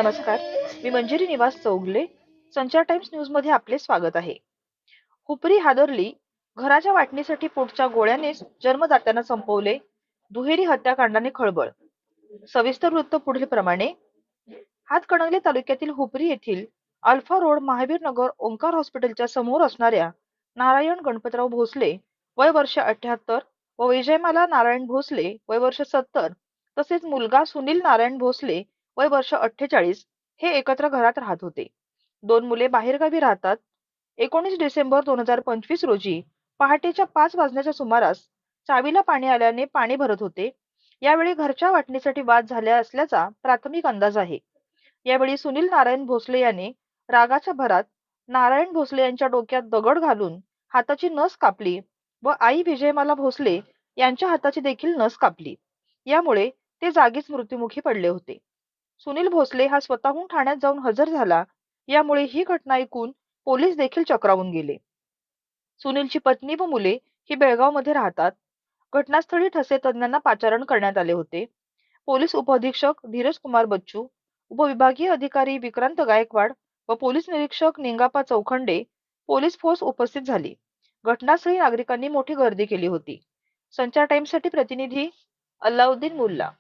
नमस्कार. मी मंजिरी निवास चौगले. संचार टाइम्स न्यूज मध्ये आपले स्वागत आहे. हुपरी हादरली. घराच्या वाटणीसाठी पोटच्या गोळ्यानेच जन्मदात्यांना संपवले. दुहेरी हत्याकांडाने खळबळ. सविस्तर वृत्त पुढील प्रमाणे. हातकणंगले तालुक्यातील हुपरी येथील अल्फा रोड महावीर नगर ओंकार हॉस्पिटलच्या समोर असणाऱ्या नारायण गणपतराव भोसले वय वर्ष 78 व विजयमाला नारायण भोसले वय वर्ष 70 तसेच मुलगा सुनील नारायण भोसले वय वर्ष 48 हे एकत्र घरात राहत होते. दोन मुले बाहेरगावी राहतात. 19 डिसेंबर 2025 रोजी पहाटेच्या 5 वाजण्याच्या सुमारास चावीला पाणी आल्याने पाणी भरत होते. यावेळी घरच्या वाटणीसाठी वाद झाला असल्याचा प्राथमिक अंदाज आहे. यावेळी सुनील नारायण भोसले याने रागाच्या भरात नारायण भोसले यांच्या डोक्यात दगड घालून हाताची नस कापली व आई विजयमाला भोसले यांच्या हाताची देखील नस कापली. यामुळे ते जागीच मृत्युमुखी पडले होते. सुनील भोसले हा स्वतःहून ठाण्यात जाऊन हजर झाला. यामुळे ही घटना ऐकून पोलीस देखील चक्रावून गेले. सुनीलची पत्नी व मुले ही बेळगावमध्ये राहतात. घटनास्थळी ठसे तज्ञांना पाचारण करण्यात आले होते. पोलीस उपअधीक्षक धीरज कुमार बच्चू, उपविभागीय अधिकारी विक्रांत गायकवाड व पोलीस निरीक्षक निंगापा चौखंडे पोलीस फोर्स उपस्थित झाली. घटनास्थळी नागरिकांनी मोठी गर्दी केली होती. संचार टाइम्स साठी प्रतिनिधी अल्लाउद्दीन मुल्ला.